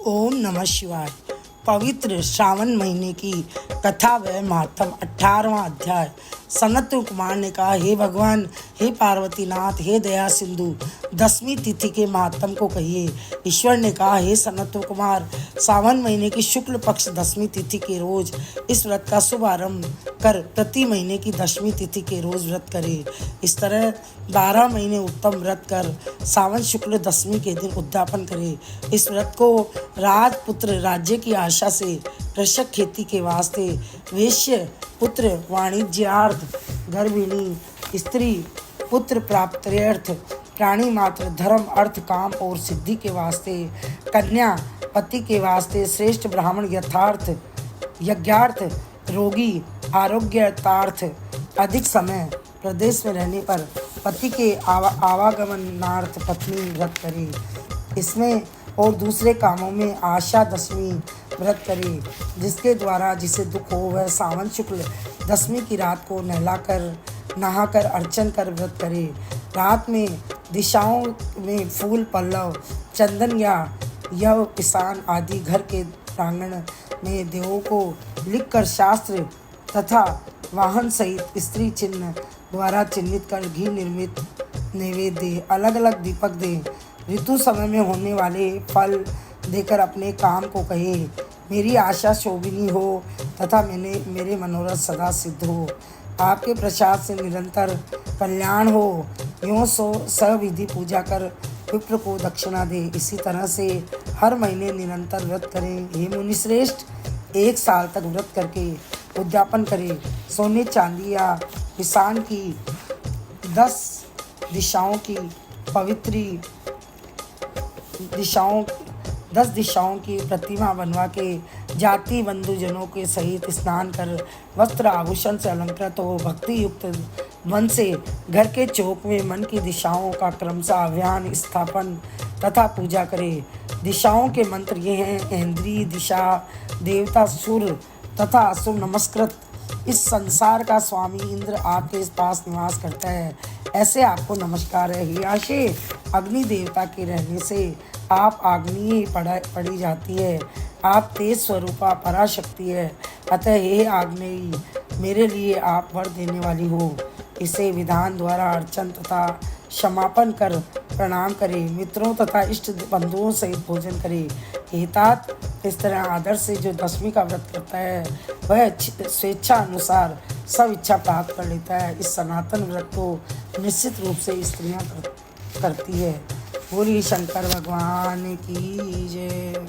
ओम नमः शिवाय। पवित्र श्रावण महीने की कथा व महात्म 18वां अध्याय। सनत कुमार ने कहा, हे भगवान, हे पार्वतीनाथ, हे दया सिंधु, 10वीं तिथि के महात्म को कहिए। ईश्वर ने कहा, हे सनत कुमार, सावन महीने की शुक्ल पक्ष 10वीं तिथि के रोज इस व्रत का शुभ आरंभ कर प्रति महीने की 10वीं तिथि के रोज व्रत करे। इस तरह 12 महीने उत्तम व्रत कर सावन शुक्ल 10वीं के दिन उद्यापन करे। इस व्रत को राजपुत्र राज्य की आशा से, कृषक खेती के वास्ते, वैश्य पुत्र वाणिज्यार्थ, गर्भिणी स्त्री पुत्र प्राप्त्यर्थ, प्राणी मात्र धर्म अर्थ काम और सिद्धि के वास्ते, कन्या पति के वास्ते, श्रेष्ठ ब्राह्मण यथार्थ यज्ञार्थ, रोगी आरोग्यतार्थ, अधिक समय प्रदेश में रहने पर पति के आवागमनार्थ पत्नी व्रत करे। इसमें और दूसरे कामों में आशा 10वीं व्रत करे। जिसके द्वारा जिसे दुख हो वह सावन शुक्ल 10वीं की रात को नहाकर अर्चन कर व्रत करे। रात में दिशाओं में फूल पल्लव चंदन या यव किसान आदि घर के प्रांगण में देवों को लिखकर शास्त्र तथा वाहन सहित स्त्री चिन्ह द्वारा चिन्हित कर घी निर्मित नैवेद्य दे, अलग अलग दीपक दे। ऋतु समय में होने वाले फल देकर अपने काम को कहे, मेरी आशा शोभिनी हो तथा मेरे मनोरथ सदा सिद्ध हो, आपके प्रसाद से निरंतर कल्याण हो। यों सो सविधि पूजा कर विप्र को दक्षिणा दे। इसी तरह से हर महीने निरंतर व्रत करें। हे मुनिश्रेष्ठ, 1 साल तक व्रत करके उद्यापन करें। सोने चांदी या किसान की 10 दिशाओं की पवित्री 10 दिशाओं की प्रतिमा बनवा के जाति बंधुजनों के सहित स्नान कर वस्त्र आभूषण से अलंकृत हो भक्ति युक्त मन से घर के चौक में मन की दिशाओं का क्रमशः अभियान स्थापन तथा पूजा करे। दिशाओं के मंत्र ये हैं: इंद्रिय दिशा, देवता सुर तथा असुर नमस्कृत। इस संसार का स्वामी इंद्र आपके पास निवास करता है, ऐसे आपको नमस्कार है। हे आशे, अग्नि देवता के रहने से आप आग्नेय पड़ी जाती है। आप तेज स्वरूपा पराशक्ति है, अतः हे आग्नेयी, मेरे लिए आप वर देने वाली हो। इसे विधान द्वारा अर्चन तथा क्षमापन कर प्रणाम करे। मित्रों तथा इष्ट बंधुओं सहित भोजन करे। हेतात, इस तरह आदर से जो 10वीं का व्रत करता है वह स्वेच्छा अनुसार सब इच्छा प्राप्त कर लेता है। इस सनातन व्रत को निश्चित रूप से स्त्रियां करती है। बोलिए शंकर भगवान की जय।